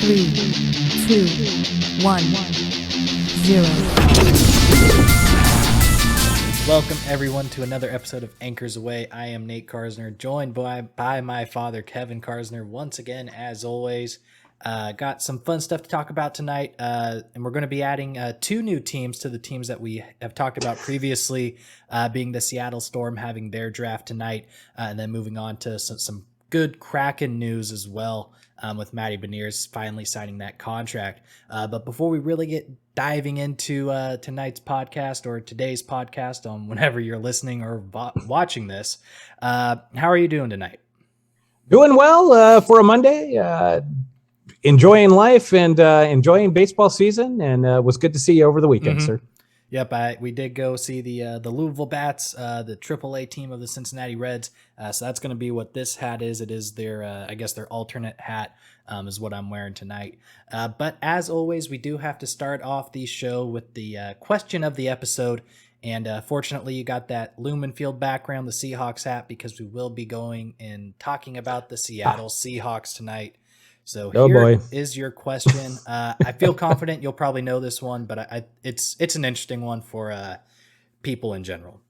3, 2, 1, 0. Welcome everyone to another episode of Anchors Away. I am Nate Karsner, joined by my father, Kevin Karsner, once again, as always. Got some fun stuff to talk about tonight, and we're going to be adding two new teams to the teams that we have talked about previously, being the Seattle Storm having their draft tonight, and then moving on to some good Kraken news as well, with Matty Beniers finally signing that contract. But before we really get diving into tonight's podcast or today's podcast on whenever you're listening or watching this, how are you doing tonight? Doing well for a Monday. Enjoying life and enjoying baseball season, and was good to see you over the weekend, sir. Yep, we did go see the Louisville Bats, the AAA team of the Cincinnati Reds. So that's going to be what this hat is. It is their, I guess, their alternate hat is what I'm wearing tonight. But as always, we do have to start off the show with the question of the episode. And fortunately, you got that Lumen Field background, the Seahawks hat, because we will be going and talking about the Seattle Seahawks tonight. So here is your question. I feel confident you'll probably know this one, but it's an interesting one for people in general.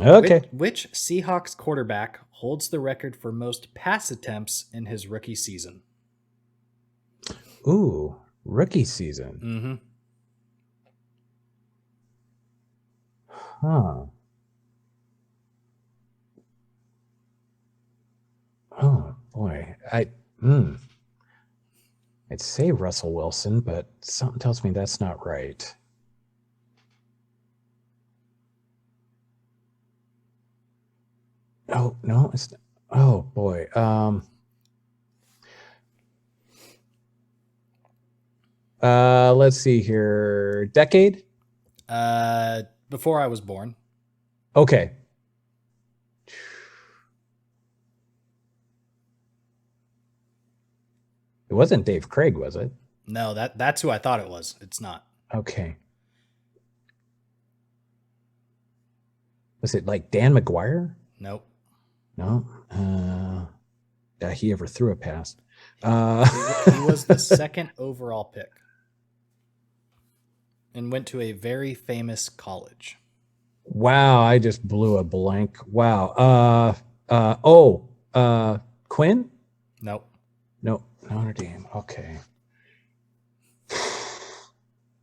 Okay. Which Seahawks quarterback holds the record for most pass attempts in his rookie season? Ooh, rookie season. Huh. Oh boy. I'd say Russell Wilson, but something tells me that's not right. Oh, no, it's not. Oh, boy. Let's see here. Decade? Before I was born. Okay. It wasn't Dave Craig, was it? No, that's who I thought it was. It's not. Okay. Was it like Dan McGuire? Nope. No. He ever threw a pass. He was the second overall pick and went to a very famous college. Wow, I just blew a blank. Wow. Quinn? Nope. No. Notre Dame. Okay.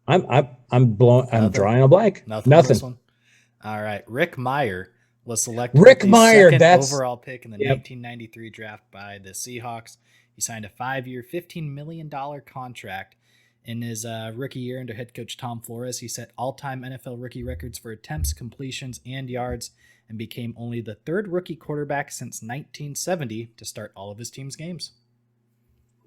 I'm drawing a blank. Nothing. All right. Rick Meyer was selected second overall pick in the 1993 draft by the Seahawks. He signed a 5-year, $15 million contract. In his rookie year under head coach Tom Flores, he set all-time NFL rookie records for attempts, completions, and yards, and became only the third rookie quarterback since 1970 to start all of his team's games.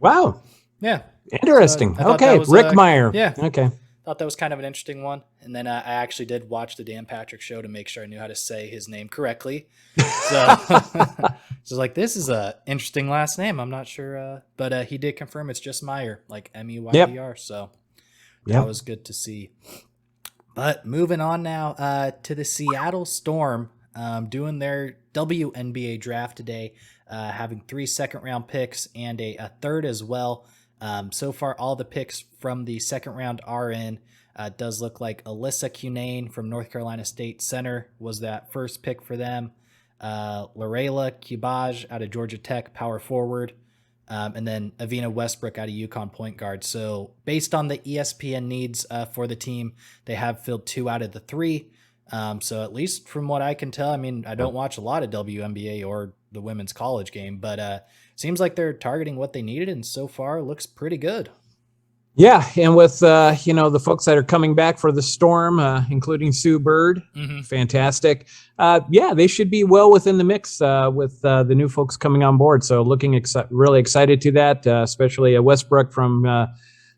Wow. Yeah. Interesting. Okay. Rick Meyer. Yeah. Okay. Thought that was kind of an interesting one. And then I actually did watch the Dan Patrick show to make sure I knew how to say his name correctly. So, this is a interesting last name. I'm not sure. But he did confirm it's just Meyer, like Meyr. Yep. So that was good to see. But moving on now to the Seattle Storm, doing their WNBA draft today, having 3 second-round picks and a third as well. So far, all the picks from the second round are in. It does look like Alyssa Cunane from North Carolina State Center was that first pick for them. Lorela Cubaj out of Georgia Tech, power forward. And then Avina Westbrook out of UConn point guard. So based on the ESPN needs for the team, they have filled 2 out of the 3. So at least from what I can tell, I mean, I don't watch a lot of WNBA or the women's college game, but seems like they're targeting what they needed, and so far looks pretty good. Yeah, and with the folks that are coming back for the Storm, including Sue Bird, fantastic. They should be well within the mix with the new folks coming on board. So looking really excited to that, especially Westbrook from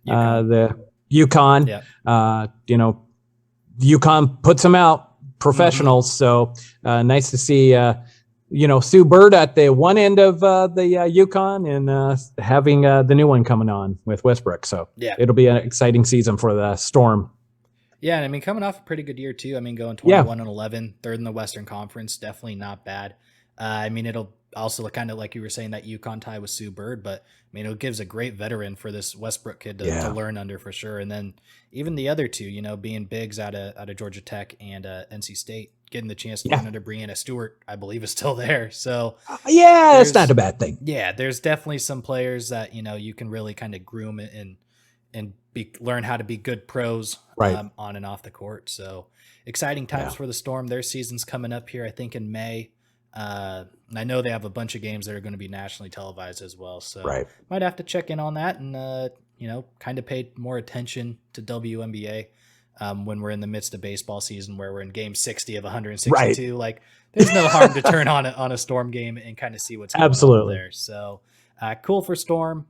the UConn. Yeah. UConn puts them out, professionals. So nice to see. Sue Bird at the one end of the UConn and having the new one coming on with Westbrook. So it'll be an exciting season for the Storm. Yeah, and I mean, coming off a pretty good year too. I mean, going 21-11, third in the Western Conference, definitely not bad. I mean, it'll also kind of like you were saying, that UConn tie with Sue Bird, but I mean, it gives a great veteran for this Westbrook kid to learn under for sure. And then even the other two, being bigs out of Georgia Tech and NC State, getting the chance to learn under Brianna Stewart, I believe is still there. So it's not a bad thing. Yeah, there's definitely some players that, you can really kind of groom and learn how to be good pros on and off the court. So exciting times for the Storm. Their season's coming up here, I think, in May. And I know they have a bunch of games that are going to be nationally televised as well. So might have to check in on that and, kind of pay more attention to WNBA when we're in the midst of baseball season, where we're in game 60 of 162. Like, there's no harm to turn on a Storm game and kind of see what's going on there. So cool for Storm.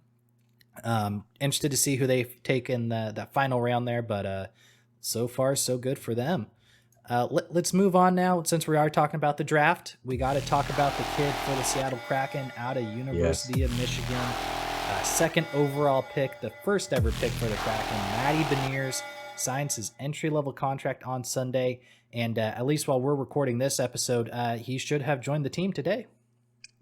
Interested to see who they've taken that final round there, but so far so good for them. Let's move on now. Since we are talking about the draft, we got to talk about the kid for the Seattle Kraken out of University of Michigan. Second overall pick, the first ever pick for the Kraken. Matty Beniers signs his entry-level contract on Sunday, and at least while we're recording this episode, he should have joined the team today.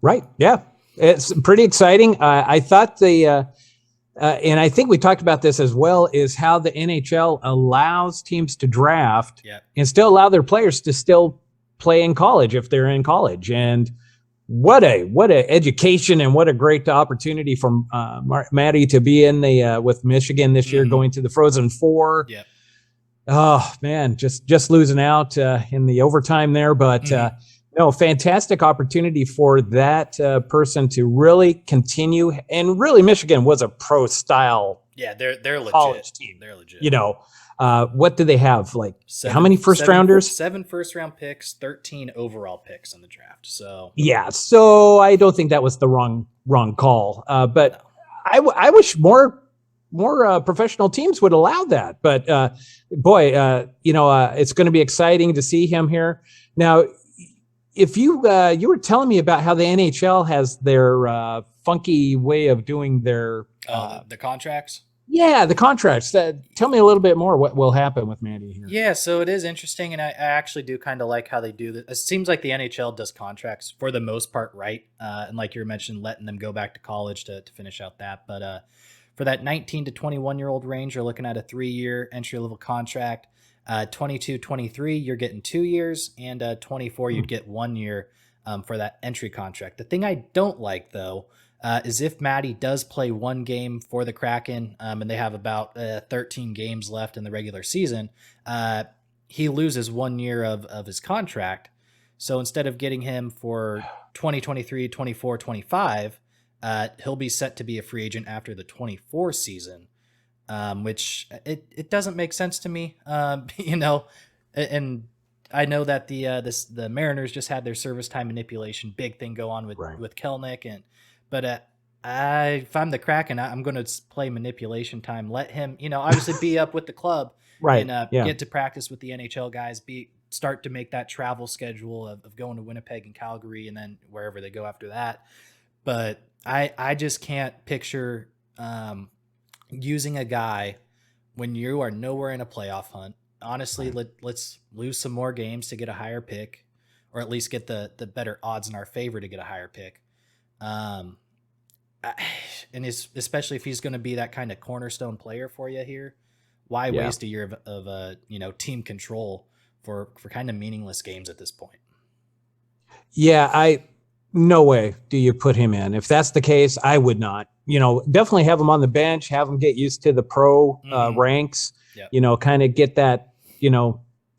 Right, yeah. It's pretty exciting. I thought and I think we talked about this as well, is how the NHL allows teams to draft and still allow their players to still play in college if they're in college. And what a education and what a great opportunity for Matty to be in the with Michigan this year, going to the Frozen Four. Yeah. Oh man, just losing out in the overtime there, but no, fantastic opportunity for that person to really continue. And really, Michigan was a pro style. Yeah, they're legit. College team. They're legit. What do they have? Like how many first rounders? 7 first round picks, 13 overall picks in the draft. So so I don't think that was the wrong call. But no. I wish more professional teams would allow that. But it's going to be exciting to see him here now. If you were telling me about how the NHL has their funky way of doing their the contracts. Yeah, the contracts. Tell me a little bit more. What will happen with Matty here? Yeah, so it is interesting, and I actually do kind of like how they do this. It seems like the NHL does contracts for the most part right, and like you mentioned, letting them go back to college to finish out that. But for that 19 to 21-year-old range, you're looking at a 3-year entry-level contract. 22-23, you're getting 2 years, and 24, you'd get 1 year for that entry contract. The thing I don't like, though, is if Matty does play one game for the Kraken, and they have about 13 games left in the regular season, he loses 1 year of his contract. So instead of getting him for 2023, 24, 25, he'll be set to be a free agent after the 24 season. Which it doesn't make sense to me, and I know that the Mariners just had their service time manipulation big thing go on with Kelnick, but if I'm the Kraken, I'm going to play manipulation time. Let him, obviously be up with the club, and get to practice with the NHL guys. Start to make that travel schedule of going to Winnipeg and Calgary, and then wherever they go after that. But I just can't picture using a guy when you are nowhere in a playoff hunt. Honestly, let's lose some more games to get a higher pick, or at least get the better odds in our favor to get a higher pick. And especially if he's going to be that kind of cornerstone player for you here, why waste a year of team control for kind of meaningless games at this point? Yeah, no way do you put him in. If that's the case, I would not. Definitely have him on the bench, have him get used to the pro ranks, kind of get that,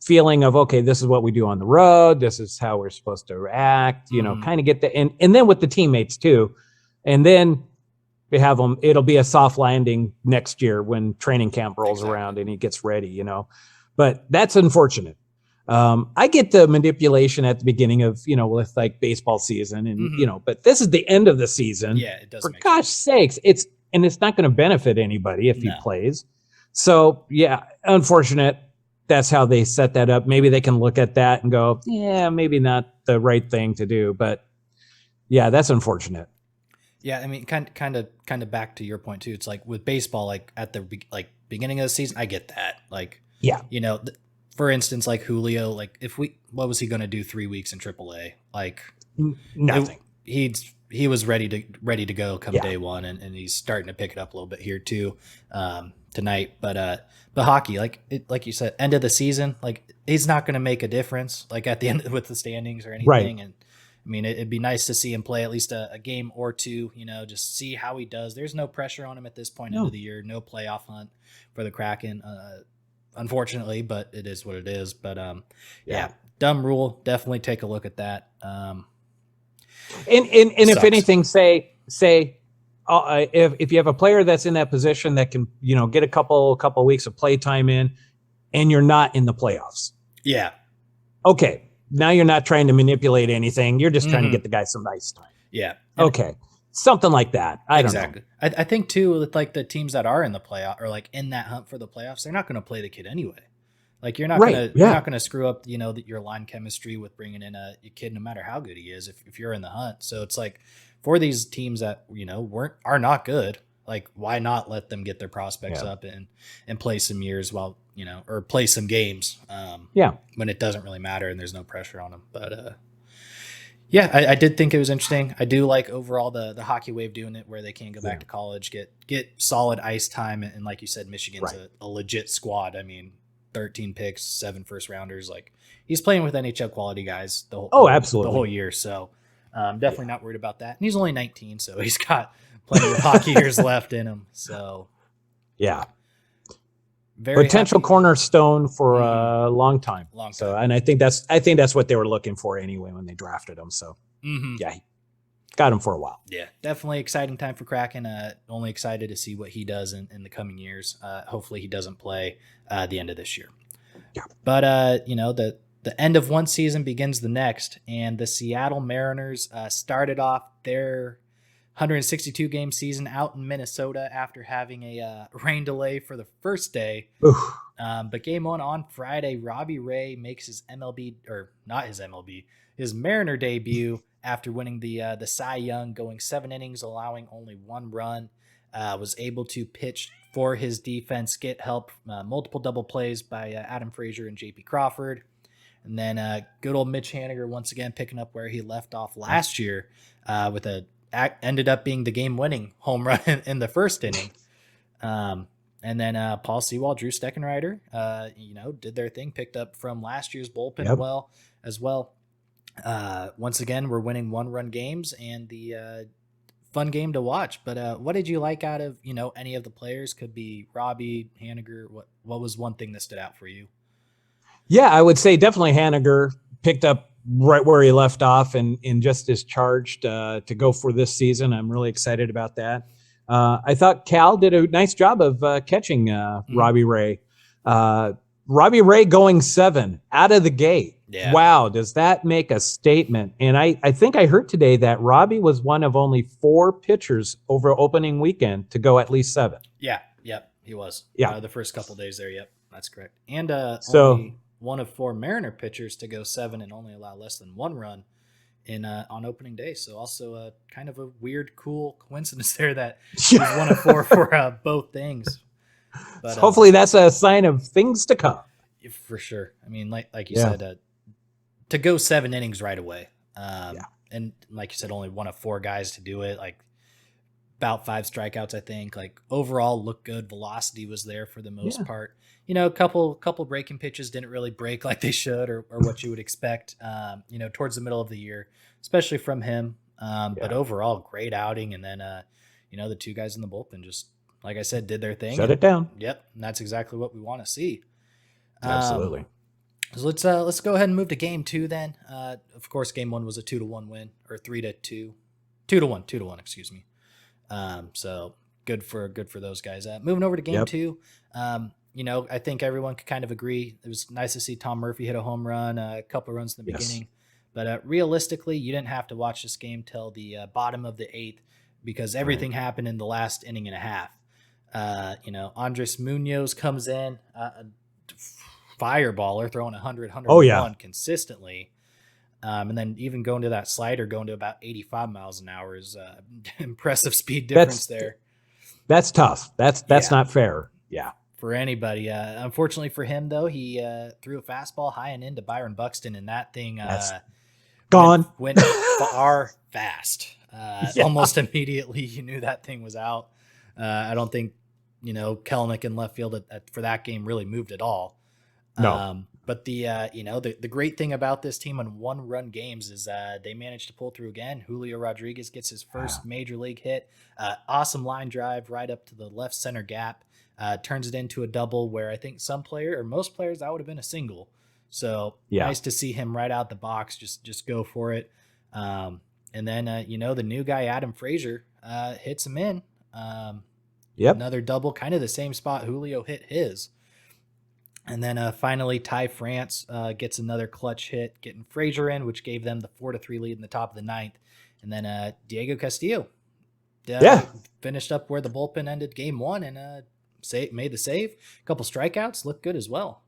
feeling of, okay, this is what we do on the road. This is how we're supposed to act, kind of get the, and then with the teammates too. And then we have them, it'll be a soft landing next year when training camp rolls around and he gets ready, but that's unfortunate. I get the manipulation at the beginning of, with like baseball season and, but this is the end of the season. Yeah, it does. For gosh sakes, it's not going to benefit anybody if he plays. So yeah, unfortunate. That's how they set that up. Maybe they can look at that and go, yeah, maybe not the right thing to do, but yeah, that's unfortunate. Yeah. I mean, kind of back to your point too. It's like with baseball, like at the beginning of the season, I get that. Like, for instance, like Julio, like what was he going to do 3 weeks in AAA? Like nothing. he was ready to go come day one, and he's starting to pick it up a little bit here too tonight. But hockey, like you said, end of the season, like he's not going to make a difference like at the end with the standings or anything. Right. And I mean, it'd be nice to see him play at least a game or two, just see how he does. There's no pressure on him at this point into the year, no playoff hunt for the Kraken, unfortunately, but it is what it is. But dumb rule. Definitely take a look at that. And if anything, say if you have a player that's in that position that can, get a couple weeks of play time in, and you're not in the playoffs. Yeah. Okay. Now you're not trying to manipulate anything. You're just trying to get the guy some ice time. Yeah. Okay. Something like that. I don't know. I think too, with like the teams that are in the playoff or like in that hunt for the playoffs, they're not going to play the kid anyway. Like you're not going to screw up, your line chemistry with bringing in a kid, no matter how good he is, if you're in the hunt. So it's like for these teams that, are not good, like why not let them get their prospects up and play some years while, or play some games when it doesn't really matter and there's no pressure on them. But I did think it was interesting. I do like overall the hockey wave doing it where they can go back to college, get solid ice time. And like you said, Michigan's a legit squad. I mean, 13 picks, 7 first rounders. Like he's playing with NHL quality guys absolutely the whole year. So definitely not worried about that. And he's only 19, so he's got plenty of hockey years left in him. So very potential happy. Cornerstone for a long time. So, and I think that's what they were looking for anyway when they drafted him. So got him for a while. Yeah, definitely exciting time for Kraken. Only excited to see what he does in the coming years. Hopefully he doesn't play the end of this year. Yeah. But the end of one season begins the next, and the Seattle Mariners started off their 162 game season out in Minnesota after having a rain delay for the first day. But game one on Friday, Robbie Ray makes his his Mariner debut after winning the Cy Young, going 7 innings, allowing only 1 run. Was able to pitch for his defense, get help, multiple double plays by Adam Frazier and JP Crawford. And then good old Mitch Haniger once again picking up where he left off last year with ended up being the game-winning home run in the first inning. And then Paul Sewald, Drew Steckenrider, did their thing, picked up from last year's bullpen as well. Once again, we're winning 1-run games and the fun game to watch. But what did you like out of, any of the players? Could be Robbie, Haniger. What was one thing that stood out for you? Yeah, I would say definitely Haniger picked up right where he left off and just is charged to go for this season. I'm really excited about that. I thought Cal did a nice job of catching Robbie Ray. Robbie Ray going 7 out of the gate. Yeah. Wow, does that make a statement? And I think I heard today that Robbie was one of only 4 pitchers over opening weekend to go at least 7. Yeah, he was. Yeah, the first couple days there. Yep, that's correct. And only one of 4 Mariner pitchers to go 7 and only allow less than 1 run on opening day. So also kind of a weird, cool coincidence there that he was one of 4 for both things. But hopefully that's a sign of things to come. For sure. I mean, like you said, to go 7 innings right away. And like you said, only one of 4 guys to do it. Like about 5 strikeouts, I think. Like overall, looked good. Velocity was there for the most part. A couple breaking pitches didn't really break like they should, or what you would expect. Towards the middle of the year, especially from him. But overall, great outing. And then the 2 guys in the bullpen just, like I said, did their thing. Shut it down. Yep, and that's exactly what we want to see. Absolutely. So let's go ahead and move to game 2 then. Of course, game 1 was a 2-1 win, or 3-2, 2-1, excuse me. So good for those guys. Moving over to game 2. I think everyone could kind of agree. It was nice to see Tom Murphy hit a home run, a couple of runs in the beginning. But realistically, you didn't have to watch this game till the bottom of the 8th because everything happened in the last inning and a half. Andres Munoz comes in, fireballer, throwing 101 consistently. And then even going to that slider, going to about 85 miles an hour is impressive speed difference there. That's tough. That's not fair. Yeah. For anybody. Unfortunately for him, though, he threw a fastball high and into Byron Buxton, and that thing Gone. Went far fast. Almost immediately, you knew that thing was out. I don't think, Kelnick in left field for that game really moved at all. No. But the great thing about this team on 1-run games is they managed to pull through again. Julio Rodriguez gets his first major league hit. Awesome line drive right up to the left center gap. Turns it into a double where I think most players, that would have been a single. So nice to see him right out the box, just go for it. And then, the new guy, Adam Frazier, hits him in. Another double, kind of the same spot Julio hit his. And then finally, Ty France gets another clutch hit, getting Frazier in, which gave them the 4-3 lead in the top of the ninth. And then Diego Castillo finished up where the bullpen ended game one and made the save. A couple strikeouts, looked good as well.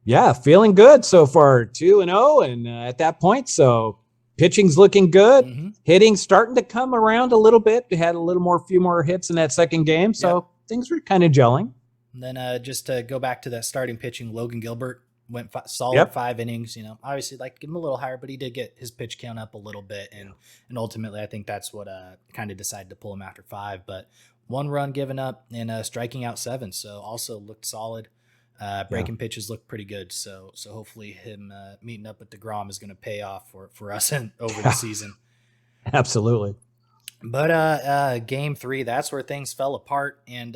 Yeah, feeling good so far, 2-0, and at that point, so pitching's looking good. Mm-hmm. Hitting starting to come around a little bit. We had few more hits in that second game, so things were kind of gelling. And then just to go back to that starting pitching, Logan Gilbert went solid 5 innings. Obviously like to get him a little higher, but he did get his pitch count up a little bit, and ultimately I think that's what kind of decided to pull him after 5. But 1 run given up and striking out 7, so also looked solid. Breaking pitches look pretty good, so hopefully him meeting up with DeGrom is going to pay off for us over the season. Absolutely. But game 3, that's where things fell apart, and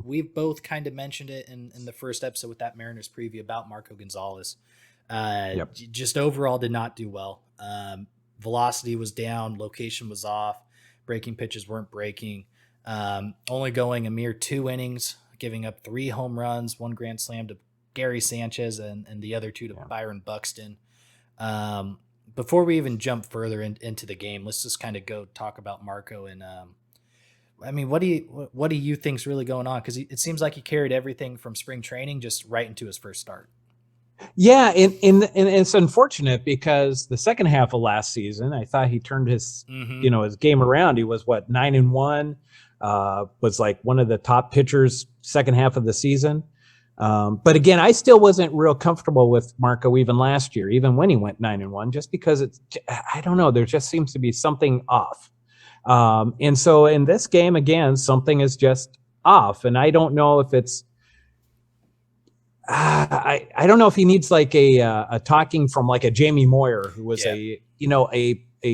we've both kind of mentioned it in the first episode with that Mariners preview about Marco Gonzalez. Just overall did not do well. Velocity was down, location was off, breaking pitches weren't breaking. Only going a mere 2 innings, giving up 3 home runs, 1 grand slam to Gary Sanchez and the other 2 to Byron Buxton. Before we even jump further into the game, let's just kind of go talk about Marco. And what do you think's really going on? Because it seems like he carried everything from spring training just right into his first start. Yeah, and it's unfortunate because the second half of last season, I thought he turned his his game around. He was 9-1, was like one of the top pitchers second half of the season. But again, I still wasn't real comfortable with Marco even last year, even when he went 9-1, just because I don't know, there just seems to be something off. And so in this game, again, something is just off. And I don't know if it's, I don't know if he needs like a talking from like a Jamie Moyer, who was a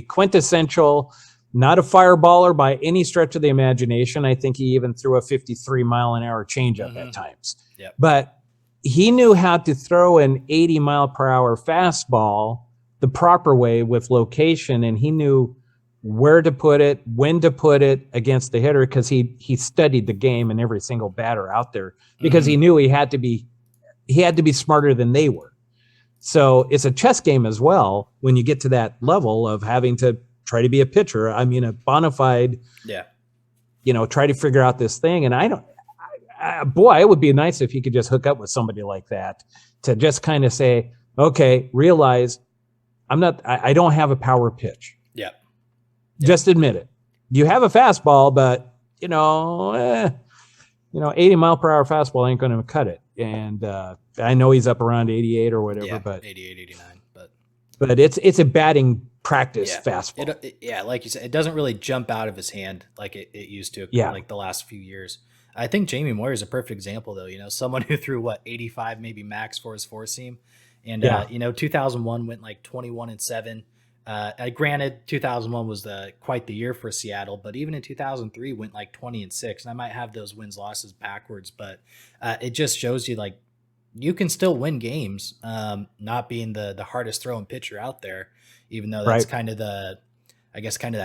quintessential, not a fireballer by any stretch of the imagination. I think he even threw a 53-mile-an-hour changeup at times. Yep. But he knew how to throw an 80-mile-per-hour fastball the proper way with location, and he knew where to put it, when to put it against the hitter, because he studied the game and every single batter out there, because he knew he had to be smarter than they were. So it's a chess game as well when you get to that level of having to try to be a pitcher. I mean, a bona fide, try to figure out this thing. And it would be nice if he could just hook up with somebody like that to just kind of say, okay, realize I don't have a power pitch. Yeah. Just admit it. You have a fastball, but 80-mile-per-hour fastball ain't going to cut it. And I know he's up around 88 or whatever, but 88, 89, but it's a batting practice fastball. Like you said, it doesn't really jump out of his hand like it used to, like the last few years. I think Jamie Moyer is a perfect example, though. Someone who threw 85 maybe max for his four seam, and 2001 went like 21-7. Granted, 2001 was quite the year for Seattle, but even in 2003 went like 20-6. And I might have those wins losses backwards, but it just shows you like you can still win games, not being the hardest throwing pitcher out there, even though that's kind of that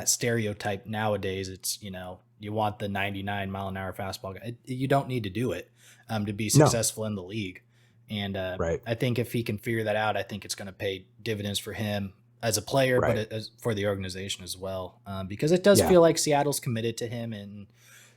stereotype nowadays. It's, you want the 99-mile-an-hour fastball guy. You don't need to do it to be successful in the league. And I think if he can figure that out, I think it's going to pay dividends for him as a player, but for the organization as well, because it does feel like Seattle's committed to him and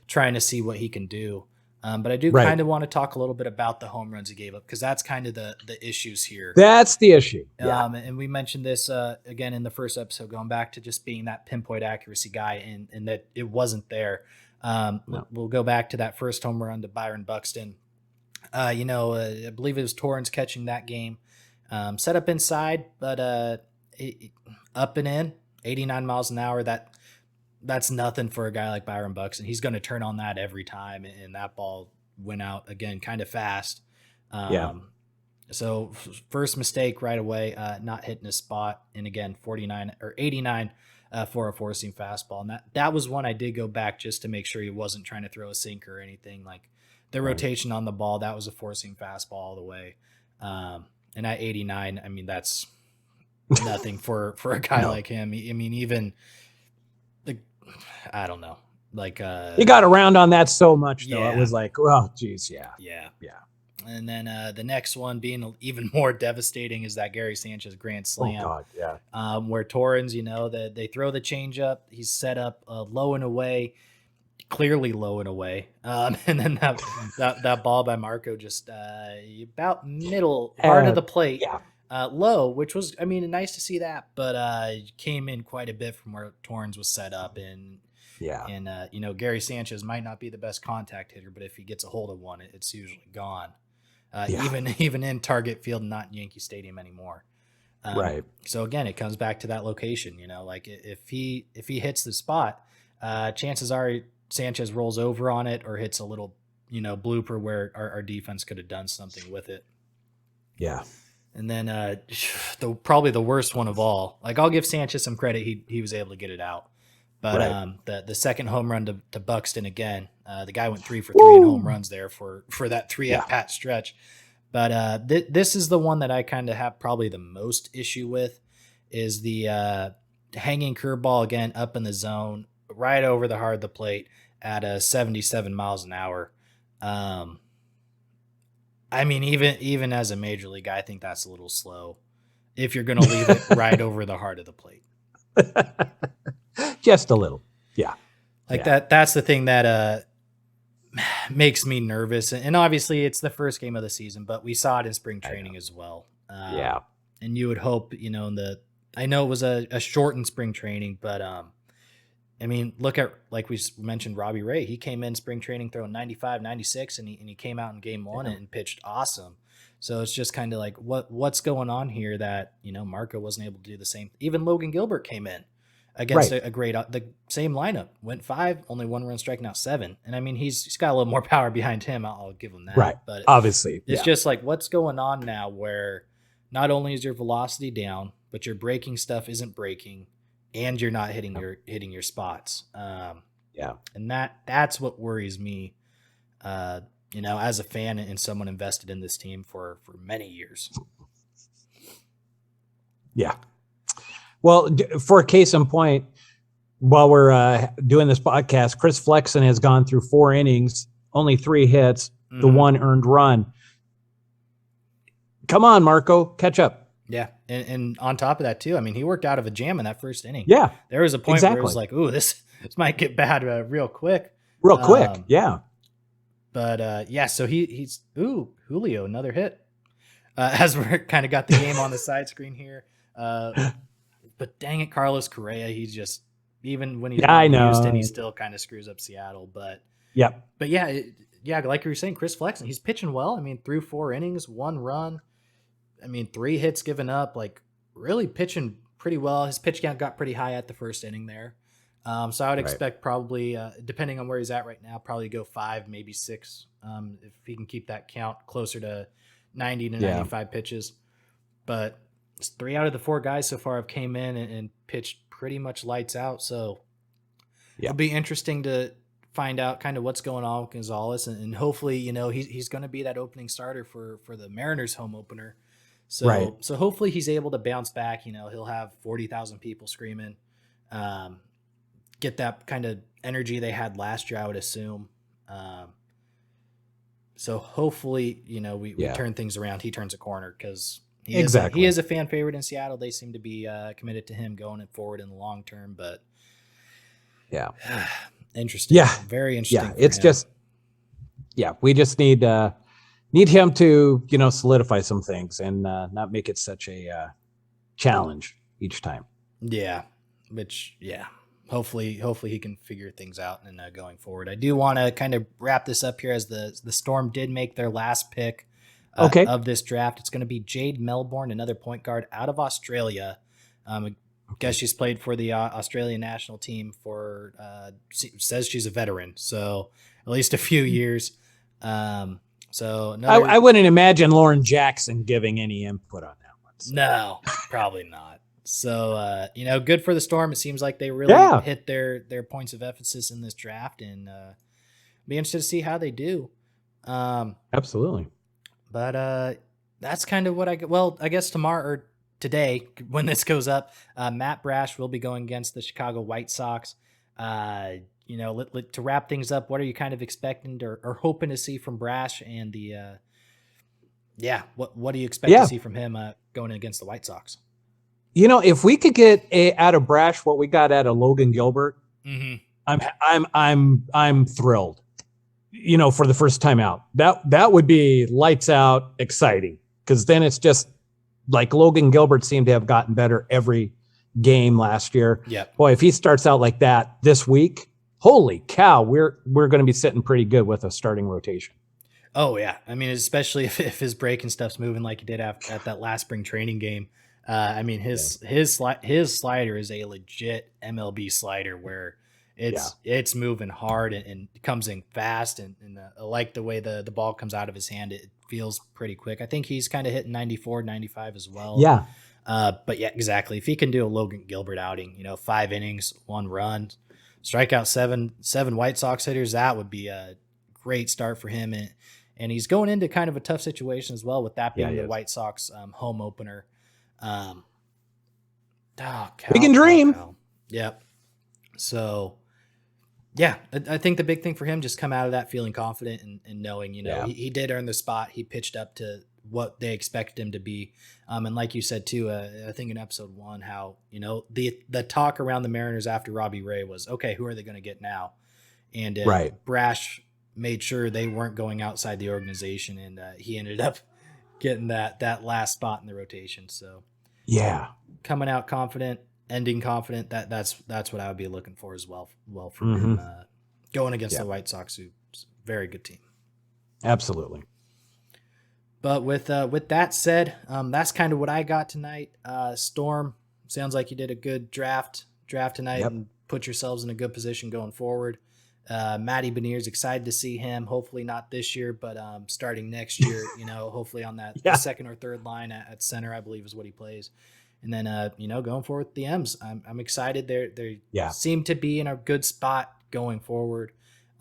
trying to see what he can do. But I do kind of want to talk a little bit about the home runs he gave up, because that's kind of the issues here. That's the issue. And we mentioned this again in the first episode, going back to just being that pinpoint accuracy guy, and that it wasn't there. We'll go back to that first home run to Byron Buxton. I believe it was Torrens catching that game, set up inside, but up and in, 89 miles an hour. That's nothing for a guy like Byron Buxton. He's going to turn on that every time, and that ball went out again kind of fast. So first mistake right away, not hitting a spot, and again 49 or 89 for a four-seam fastball, and that was one I did go back just to make sure he wasn't trying to throw a sinker or anything. Like the rotation on the ball, that was a four-seam fastball all the way. And at 89, I mean that's nothing for a guy like him. I mean, even I don't know, like he got around on that so much though. Yeah. It was like, well, geez, yeah. And then the next one being even more devastating is that Gary Sanchez grand slam. Oh God, yeah. Where Torrens, they throw the changeup. He's set up low and away, clearly low and away. And then that ball by Marco just about middle part of the plate, low, which was, I mean, nice to see that, but came in quite a bit from where Torrens was set up. And Gary Sanchez might not be the best contact hitter, but if he gets a hold of one, it's usually gone. Even in Target Field, not in Yankee Stadium anymore. Right. So again, it comes back to that location. Like if he hits the spot, chances are Sanchez rolls over on it or hits a little blooper where our defense could have done something with it. Yeah. And then probably the worst one of all. Like I'll give Sanchez some credit; he was able to get it out. But the second home run to Buxton again, the guy went 3 for 3 in home runs there for that 3 at pat stretch. But this is the one that I kind of have probably the most issue with, is the hanging curveball again up in the zone, right over the heart of the plate at 77 miles an hour. I mean, even as a major league guy, I think that's a little slow if you're going to leave it right over the heart of the plate. Just a little. Yeah. That's the thing that makes me nervous. And obviously it's the first game of the season, but we saw it in spring training as well. And you would hope, I know it was a shortened spring training, but I mean, look at, like we mentioned, Robbie Ray. He came in spring training throwing 95, 96, and he came out in game one and pitched awesome. So it's just kind of like, what's going on here that, Marco wasn't able to do the same. Even Logan Gilbert came in against the same lineup, went 5, only 1 run, striking out 7. And I mean, he's got a little more power behind him. I'll give him that. Right. But obviously it's just like, what's going on now where not only is your velocity down, but your breaking stuff isn't breaking, and you're not hitting your spots. And that's what worries me, as a fan and someone invested in this team for many years. Yeah. Well, for a case in point, while we're doing this podcast, Chris Flexen has gone through 4 innings, only 3 hits, the 1 earned run. Come on, Marco, catch up. Yeah, and on top of that too, I mean, he worked out of a jam in that first inning. Yeah, there was a point where it was like, "Ooh, this might get bad real quick." Real quick, yeah. But so he's Julio, another hit. As we're kind of got the game on the side screen here. But dang it, Carlos Correa, he's just, even when he's in Houston, he still kind of screws up Seattle. But like you were saying, Chris Flexen, he's pitching well. I mean, through 4 innings, 1 run. I mean, 3 hits given up, like really pitching pretty well. His pitch count got pretty high at the first inning there. So I would expect probably, depending on where he's at right now, probably go 5, maybe 6, if he can keep that count closer to 90 to 95 pitches. But 3 out of the 4 guys so far have came in and pitched pretty much lights out. So it'll be interesting to find out kind of what's going on with Gonzalez. And hopefully, he's going to be that opening starter for the Mariners home opener. So hopefully he's able to bounce back. He'll have 40,000 people screaming, get that kind of energy they had last year, I would assume. So hopefully, we turn things around. He turns a corner because he is a fan favorite in Seattle. They seem to be committed to him going forward in the long term. But interesting. Yeah, very interesting. Yeah, it's just we just need him to solidify some things and not make it such a challenge each time. Yeah, hopefully he can figure things out and going forward. I do want to kind of wrap this up here as the Storm did make their last pick of this draft. It's going to be Jade Melbourne, another point guard out of Australia. I guess she's played for the Australian national team for, says she's a veteran, so at least a few years. So I wouldn't imagine Lauren Jackson giving any input on that one. So. No, probably not. So, good for the Storm. It seems like they really hit their points of emphasis in this draft, and be interested to see how they do. Absolutely. But that's kind of what I guess tomorrow or today when this goes up, Matt Brash will be going against the Chicago White Sox. To wrap things up, what are you kind of expecting or hoping to see from Brash and the what do you expect to see from him going against the White Sox? If we could get out of Brash what we got out of Logan Gilbert, I'm thrilled. For the first time out, that would be lights out exciting, because then it's just like Logan Gilbert seemed to have gotten better every game last year. Yeah, boy, if he starts out like that this week, holy cow, we're going to be sitting pretty good with a starting rotation. Oh yeah, I mean, especially if his break and stuff's moving like he did at that last spring training game. His slider is a legit MLB slider where it's moving hard and comes in fast, and I like the way the ball comes out of his hand. It feels pretty quick. I think he's kind of hitting 94, 95 as well. Yeah. But yeah, exactly. If he can do a Logan Gilbert outing, 5 innings, 1 run, strike out seven White Sox hitters, that would be a great start for him. And he's going into kind of a tough situation as well, with that being the White Sox home opener. We can dream. Yep. So, yeah, I think the big thing for him, just come out of that feeling confident and knowing, he did earn the spot. He pitched up to what they expected him to be. And like you said too, I think in episode 1, how, the talk around the Mariners after Robbie Ray was, okay, who are they going to get now? And Brash made sure they weren't going outside the organization, and he ended up getting that last spot in the rotation. So yeah, coming out confident, ending confident, that's what I would be looking for as well for him, going against the White Sox, who's a very good team. Absolutely. But with that said, that's kind of what I got tonight. Storm, sounds like you did a good draft tonight and put yourselves in a good position going forward. Matty Beniers, excited to see him. Hopefully not this year, but starting next year, hopefully on that second or third line at center, I believe is what he plays. And then, going forward with the M's, I'm excited. They seem to be in a good spot going forward.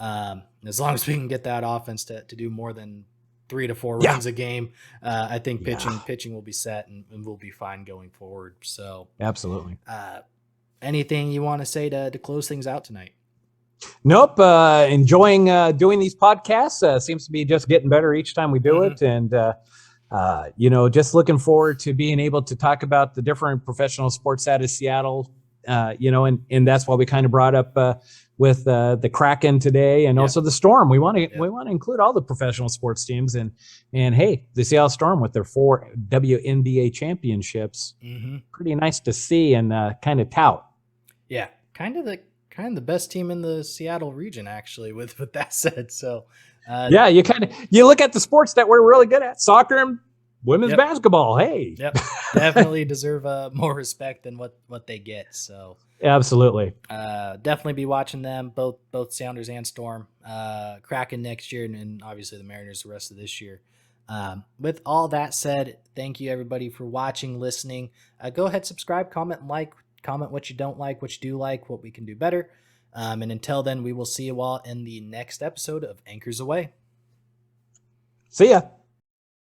As long as we can get that offense to do more than 3 to 4 runs a game, I think pitching will be set and we'll be fine going forward. So absolutely. Anything you want to say to close things out tonight? Nope. Enjoying doing these podcasts. Seems to be just getting better each time we do it. And, just looking forward to being able to talk about the different professional sports out of Seattle, and that's why we kind of brought up with the Kraken today, and also the Storm. We want to include all the professional sports teams, and hey, the Seattle Storm with their 4 WNBA championships, pretty nice to see and kind of tout. Yeah, kind of the best team in the Seattle region, actually. With that said, so you look at the sports that we're really good at: soccer and women's basketball. Hey, definitely deserve more respect than what they get. So absolutely, definitely be watching them, both Sounders and Storm, Kraken next year, and obviously the Mariners the rest of this year. With all that said, thank you everybody for watching, listening. Go ahead, subscribe, comment, and like. Comment what you don't like, what you do like, what we can do better. And until then, we will see you all in the next episode of Anchors Away. See ya.